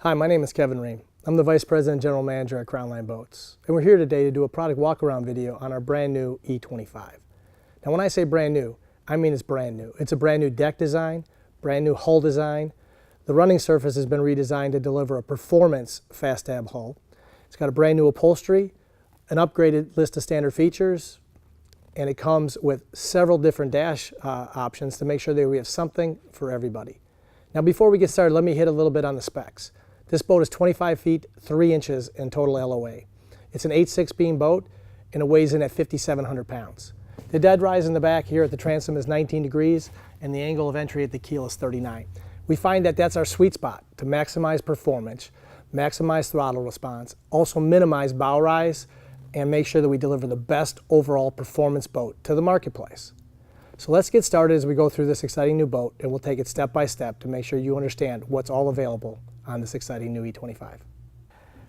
Hi, my name is Kevin Riem. I'm the Vice President and General Manager at Crownline Boats, and we're here today to do a product walk-around video on our brand new E25. Now when I say brand new, I mean it's brand new. It's a brand new deck design, brand new hull design. The running surface has been redesigned to deliver a performance fast tab hull. It's got a brand new upholstery, an upgraded list of standard features, and it comes with several different dash options to make sure that we have something for everybody. Now before we get started, let me hit a little bit on the specs. This boat is 25 feet, 3 inches in total LOA. It's an 8.6 beam boat and it weighs in at 5,700 pounds. The dead rise in the back here at the transom is 19 degrees and the angle of entry at the keel is 39. We find that that's our sweet spot to maximize performance, maximize throttle response, also minimize bow rise, and make sure that we deliver the best overall performance boat to the marketplace. So let's get started as we go through this exciting new boat, and we'll take it step by step to make sure you understand what's all available on this exciting new E25.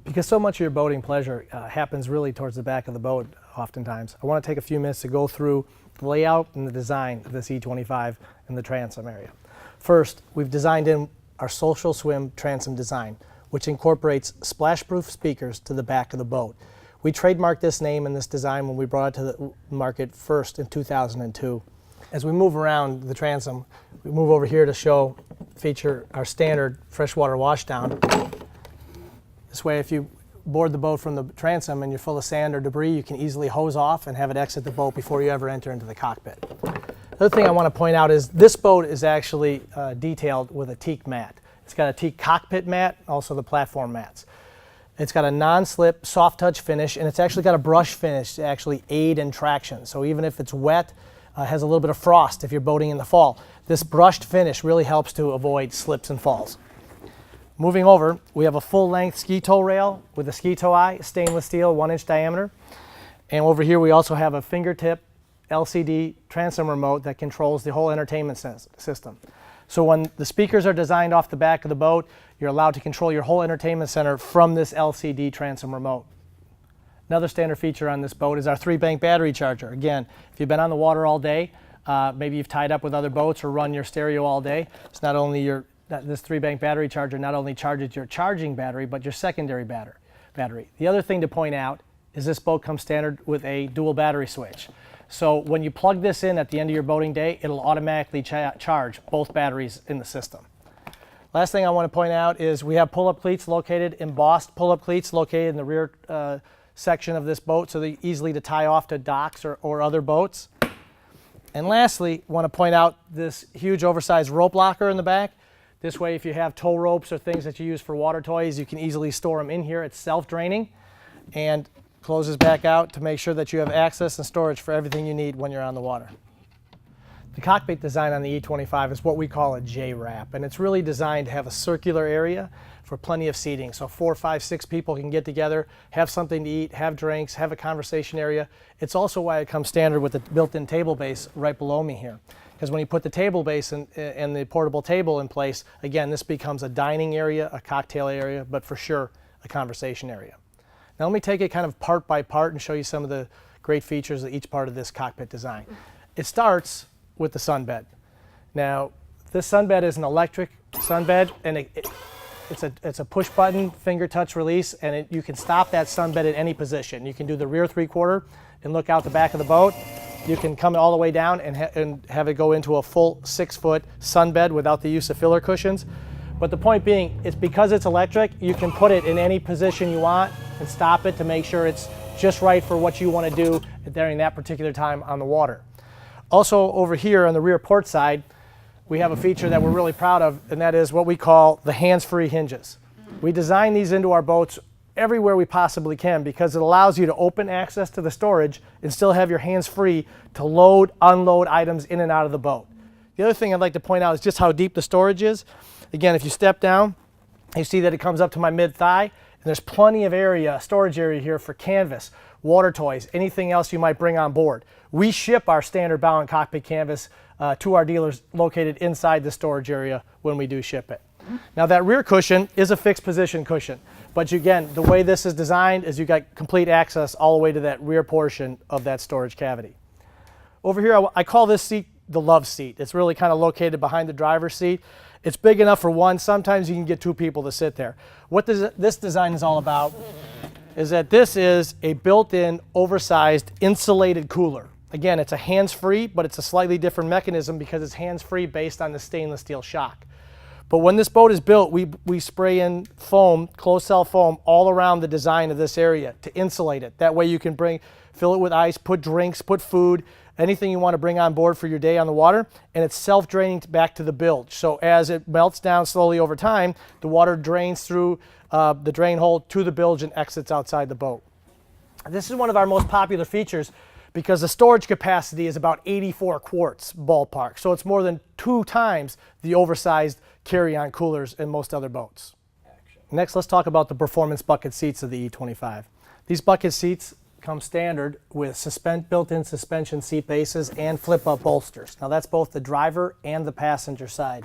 Because so much of your boating pleasure happens really towards the back of the boat oftentimes, I want to take a few minutes to go through the layout and the design of this E25 in the transom area. First, we've designed in our social swim transom design, which incorporates splash-proof speakers to the back of the boat. We trademarked this name and this design when we brought it to the market first in 2002. As we move around the transom, we move over here to feature our standard freshwater washdown. This way, if you board the boat from the transom and you're full of sand or debris, you can easily hose off and have it exit the boat before you ever enter into the cockpit. The other thing I want to point out is this boat is actually detailed with a teak mat. It's got a teak cockpit mat, also the platform mats. It's got a non-slip, soft touch finish, and it's actually got a brush finish to actually aid in traction. So even if it's wet, has a little bit of frost if you're boating in the fall, this brushed finish really helps to avoid slips and falls. Moving over, we have a full-length ski tow rail with a ski tow eye, stainless steel, 1-inch diameter. And over here we also have a fingertip LCD transom remote that controls the whole entertainment system. So when the speakers are designed off the back of the boat, you're allowed to control your whole entertainment center from this LCD transom remote. Another standard feature on this boat is our 3-bank battery charger. Again, if you've been on the water all day, maybe you've tied up with other boats or run your stereo all day, it's not only this 3-bank battery charger not only charges your charging battery, but your secondary battery. The other thing to point out is this boat comes standard with a dual battery switch. So when you plug this in at the end of your boating day, it'll automatically charge both batteries in the system. Last thing I want to point out is we have pull-up cleats located, embossed pull-up cleats located in the rear section of this boat, so they're easily to tie off to docks or other boats. And lastly, I want to point out this huge oversized rope locker in the back. This way, if you have tow ropes or things that you use for water toys, you can easily store them in here. It's self-draining and closes back out to make sure that you have access and storage for everything you need when you're on the water. The cockpit design on the E25 is what we call a J-wrap, and it's really designed to have a circular area for plenty of seating. So 4, 5, 6 people can get together, have something to eat, have drinks, have a conversation area. It's also why it comes standard with the built-in table base right below me here. Because when you put the table base and the portable table in place, again, this becomes a dining area, a cocktail area, but for sure a conversation area. Now let me take it kind of part by part and show you some of the great features of each part of this cockpit design. It starts with the sunbed. Now, this sunbed is an electric sunbed, and it's a push button finger touch release, and you can stop that sunbed at any position. You can do the rear 3/4 and look out the back of the boat. You can come all the way down and have it go into a full 6-foot sunbed without the use of filler cushions. But the point being, it's because it's electric, you can put it in any position you want and stop it to make sure it's just right for what you want to do during that particular time on the water. Also over here on the rear port side, we have a feature that we're really proud of, and that is what we call the hands-free hinges. We design these into our boats everywhere we possibly can because it allows you to open access to the storage and still have your hands free to load, unload items in and out of the boat. The other thing I'd like to point out is just how deep the storage is. Again, if you step down, you see that it comes up to my mid-thigh, and there's plenty of area, storage area here for canvas, water toys, anything else you might bring on board. We ship our standard bow and cockpit canvas to our dealers located inside the storage area when we do ship it. Now that rear cushion is a fixed position cushion, but again, the way this is designed is you got complete access all the way to that rear portion of that storage cavity. Over here, I call this seat the love seat. It's really kind of located behind the driver's seat. It's big enough for one. Sometimes you can get two people to sit there. What this design is all about is that this is a built-in, oversized, insulated cooler. Again, it's a hands-free, but it's a slightly different mechanism because it's hands-free based on the stainless steel shock. But when this boat is built, we spray in foam, closed cell foam, all around the design of this area to insulate it. That way you can fill it with ice, put drinks, put food, anything you want to bring on board for your day on the water, and it's self-draining back to the bilge. So as it melts down slowly over time, the water drains through the drain hole to the bilge and exits outside the boat. This is one of our most popular features because the storage capacity is about 84 quarts ballpark. So it's more than 2 times the oversized carry-on coolers in most other boats. Next, let's talk about the performance bucket seats of the E25. These bucket seats come standard with built-in suspension seat bases and flip-up bolsters. Now that's both the driver and the passenger side.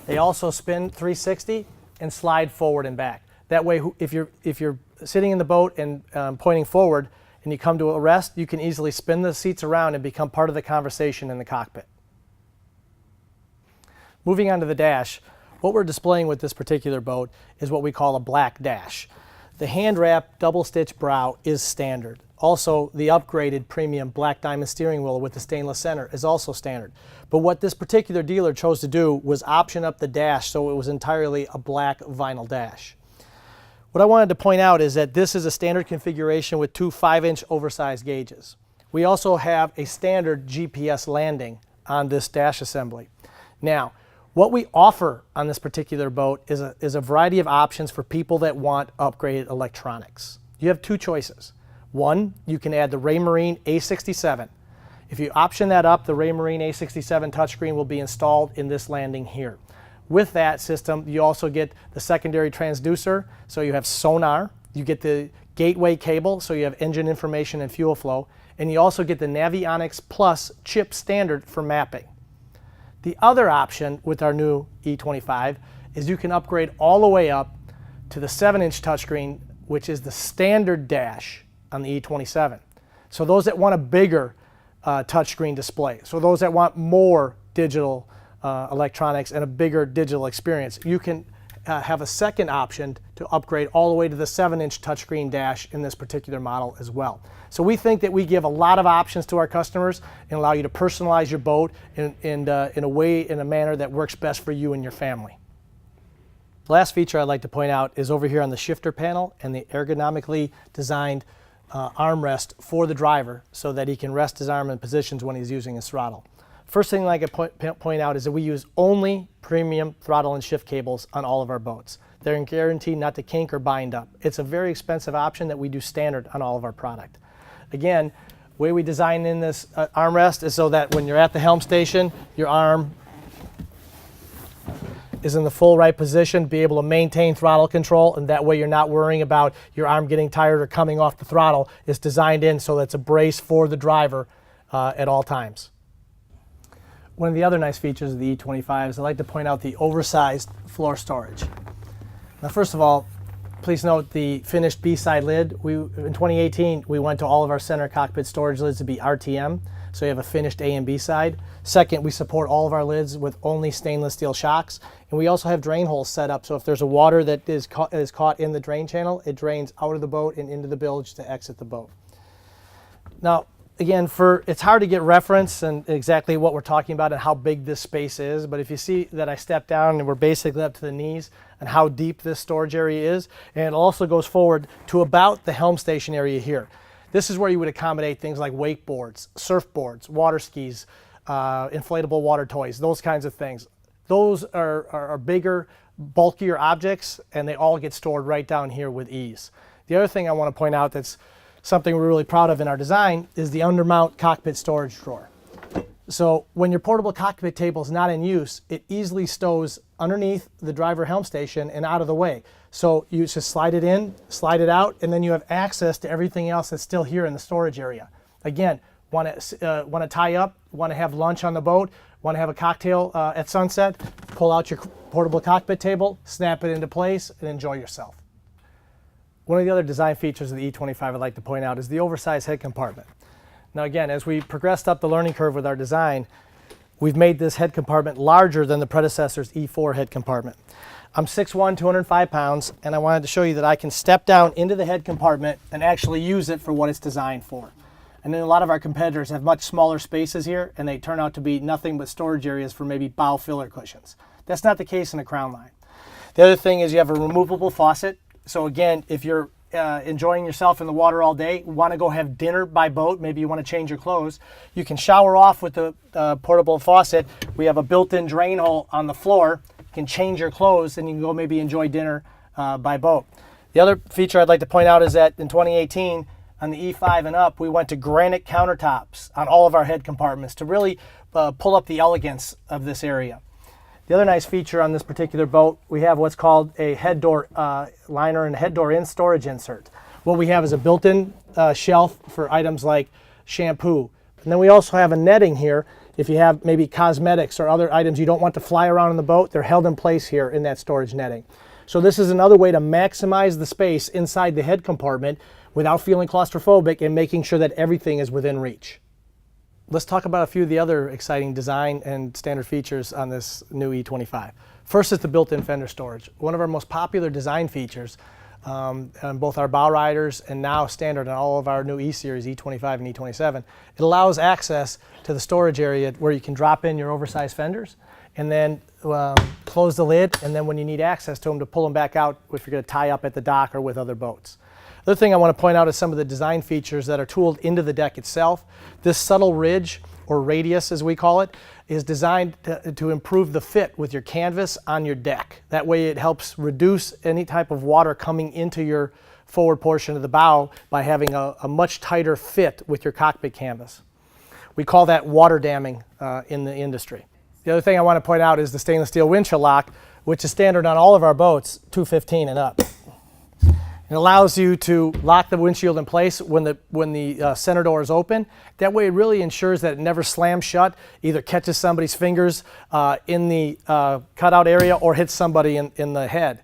They also spin 360 and slide forward and back. That way, if you're sitting in the boat and pointing forward and you come to a rest, you can easily spin the seats around and become part of the conversation in the cockpit. Moving on to the dash, what we're displaying with this particular boat is what we call a black dash. The hand wrap double stitch brow is standard. Also, the upgraded premium black diamond steering wheel with the stainless center is also standard. But what this particular dealer chose to do was option up the dash so it was entirely a black vinyl dash. What I wanted to point out is that this is a standard configuration with 2 5-inch oversized gauges. We also have a standard GPS landing on this dash assembly. Now, what we offer on this particular boat is a variety of options for people that want upgraded electronics. You have 2 choices. One, you can add the Raymarine A67. If you option that up, the Raymarine A67 touchscreen will be installed in this landing here. With that system, you also get the secondary transducer, so you have sonar, you get the gateway cable, so you have engine information and fuel flow, and you also get the Navionics Plus chip standard for mapping. The other option with our new E25 is you can upgrade all the way up to the 7-inch touchscreen, which is the standard dash on the E27. So those that want a bigger touchscreen display, so those that want more digital electronics and a bigger digital experience, you can have a second option to upgrade all the way to the 7-inch touchscreen dash in this particular model as well. So we think that we give a lot of options to our customers and allow you to personalize your boat in a manner that works best for you and your family. The last feature I'd like to point out is over here on the shifter panel and the ergonomically designed armrest for the driver so that he can rest his arm in positions when he's using his throttle. First thing I could point out is that we use only premium throttle and shift cables on all of our boats. They're guaranteed not to kink or bind up. It's a very expensive option that we do standard on all of our product. Again, the way we design in this armrest is so that when you're at the helm station, your arm is in the full right position, be able to maintain throttle control, and that way you're not worrying about your arm getting tired or coming off the throttle. It's designed in so that it's a brace for the driver at all times. One of the other nice features of the E25 is I'd like to point out the oversized floor storage. Now first of all, please note the finished B-side lid. In 2018, we went to all of our center cockpit storage lids to be RTM, so you have a finished A and B side. Second, we support all of our lids with only stainless steel shocks, and we also have drain holes set up, so if there's a water that is caught in the drain channel, it drains out of the boat and into the bilge to exit the boat. Now, again, it's hard to get reference and exactly what we're talking about and how big this space is, but if you see that I step down and we're basically up to the knees and how deep this storage area is, and it also goes forward to about the helm station area here. This is where you would accommodate things like wakeboards, surfboards, water skis, inflatable water toys, those kinds of things. Those are bigger, bulkier objects, and they all get stored right down here with ease. The other thing I want to point out that's something we're really proud of in our design is the undermount cockpit storage drawer. So when your portable cockpit table is not in use, it easily stows underneath the driver helm station and out of the way. So you just slide it in, slide it out, and then you have access to everything else that's still here in the storage area. Again, want to tie up, want to have lunch on the boat, want to have a cocktail at sunset, pull out your portable cockpit table, snap it into place, and enjoy yourself. One of the other design features of the E25 I'd like to point out is the oversized head compartment. Now again, as we progressed up the learning curve with our design, we've made this head compartment larger than the predecessor's E4 head compartment. I'm 6'1", 205 pounds, and I wanted to show you that I can step down into the head compartment and actually use it for what it's designed for. And then a lot of our competitors have much smaller spaces here, and they turn out to be nothing but storage areas for maybe bow filler cushions. That's not the case in a Crownline. The other thing is you have a removable faucet. So again, if you're enjoying yourself in the water all day, want to go have dinner by boat, maybe you want to change your clothes, you can shower off with the portable faucet. We have a built-in drain hole on the floor. You can change your clothes and you can go maybe enjoy dinner by boat. The other feature I'd like to point out is that in 2018, on the E5 and up, we went to granite countertops on all of our head compartments to really pull up the elegance of this area. The other nice feature on this particular boat, we have what's called a head door liner and head door in storage insert. What we have is a built-in shelf for items like shampoo. And then we also have a netting here. If you have maybe cosmetics or other items you don't want to fly around in the boat, they're held in place here in that storage netting. So this is another way to maximize the space inside the head compartment without feeling claustrophobic and making sure that everything is within reach. Let's talk about a few of the other exciting design and standard features on this new E25. First is the built-in fender storage. One of our most popular design features on both our bow riders and now standard on all of our new E-Series, E25 and E27. It allows access to the storage area where you can drop in your oversized fenders and then close the lid, and then when you need access to them, to pull them back out if you're going to tie up at the dock or with other boats. The other thing I want to point out is some of the design features that are tooled into the deck itself. This subtle ridge, or radius as we call it, is designed to improve the fit with your canvas on your deck. That way it helps reduce any type of water coming into your forward portion of the bow by having a much tighter fit with your cockpit canvas. We call that water damming in the industry. The other thing I want to point out is the stainless steel windshield lock, which is standard on all of our boats, 215 and up. It allows you to lock the windshield in place when the center door is open. That way it really ensures that it never slams shut, either catches somebody's fingers in the cutout area or hits somebody in the head.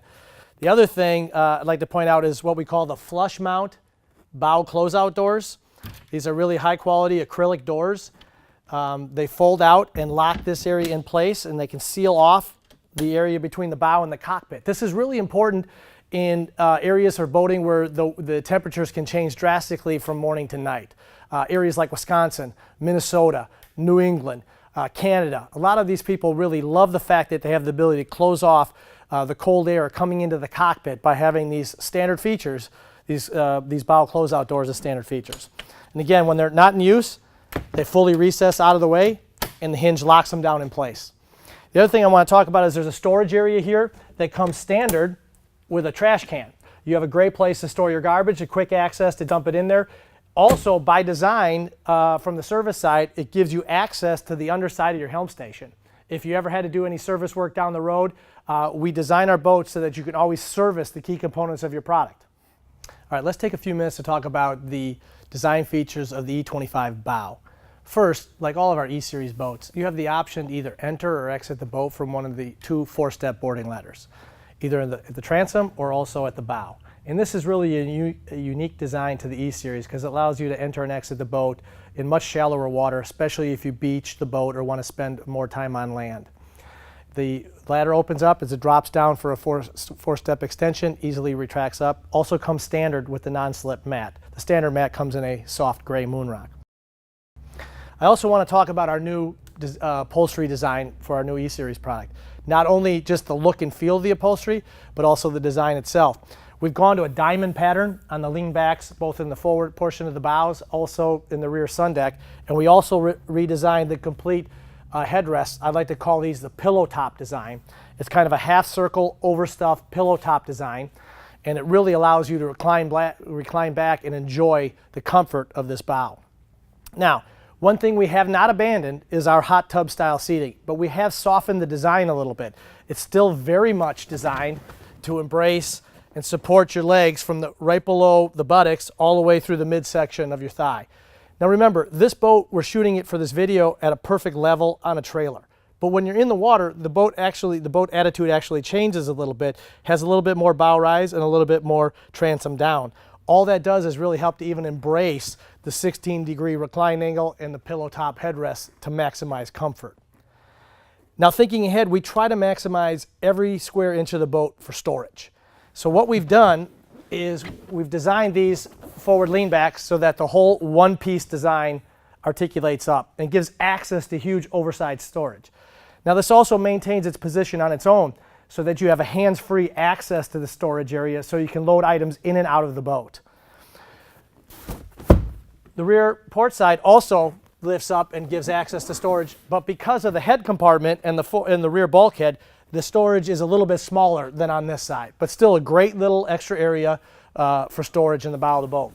The other thing I'd like to point out is what we call the flush mount bow closeout doors. These are really high quality acrylic doors. They fold out and lock this area in place, and they can seal off the area between the bow and the cockpit. This is really important in areas for boating where the temperatures can change drastically from morning to night. Areas like Wisconsin, Minnesota, New England, Canada. A lot of these people really love the fact that they have the ability to close off the cold air coming into the cockpit by having these standard features, these bow closeout doors as standard features. And again, when they're not in use, they fully recess out of the way and the hinge locks them down in place. The other thing I want to talk about is there's a storage area here that comes standard with a trash can. You have a great place to store your garbage, a quick access to dump it in there. Also, by design, from the service side, it gives you access to the underside of your helm station. If you ever had to do any service work down the road, we design our boats so that you can always service the key components of your product. All right, let's take a few minutes to talk about the design features of the E25 bow. First, like all of our E-Series boats, you have the option to either enter or exit the boat from one of the two four-step boarding ladders, either at the transom or also at the bow. And this is really a unique design to the E-Series because it allows you to enter and exit the boat in much shallower water, especially if you beach the boat or want to spend more time on land. The ladder opens up as it drops down for a four-step extension, easily retracts up. Also comes standard with the non-slip mat. The standard mat comes in a soft gray moonrock. I also want to talk about our new upholstery design for our new E-Series product. Not only just the look and feel of the upholstery, but also the design itself. We've gone to a diamond pattern on the lean backs, both in the forward portion of the bows, also in the rear sun deck, and we also redesigned the complete headrest. I'd like to call these the pillow top design. It's kind of a half circle overstuffed pillow top design, and it really allows you to recline back and enjoy the comfort of this bow. Now, one thing we have not abandoned is our hot tub style seating, but we have softened the design a little bit. It's still very much designed to embrace and support your legs from right below the buttocks all the way through the midsection of your thigh. Now remember, this boat, we're shooting it for this video at a perfect level on a trailer. But when you're in the water, the boat attitude actually changes a little bit, has a little bit more bow rise and a little bit more transom down. All that does is really help to even embrace the 16-degree recline angle and the pillow top headrest to maximize comfort. Now thinking ahead, we try to maximize every square inch of the boat for storage. So what we've done is we've designed these forward leanbacks so that the whole one-piece design articulates up and gives access to huge oversized storage. Now this also maintains its position on its own so that you have a hands-free access to the storage area so you can load items in and out of the boat. The rear port side also lifts up and gives access to storage, but because of the head compartment and the rear bulkhead, the storage is a little bit smaller than on this side, but still a great little extra area for storage in the bow of the boat.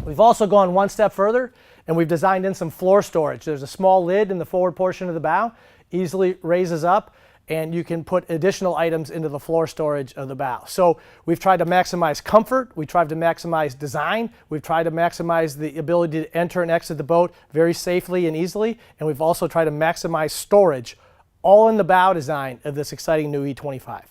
We've also gone one step further and we've designed in some floor storage. There's a small lid in the forward portion of the bow, easily raises up, and you can put additional items into the floor storage of the bow. So we've tried to maximize comfort, we've tried to maximize design, we've tried to maximize the ability to enter and exit the boat very safely and easily, and we've also tried to maximize storage, all in the bow design of this exciting new E25.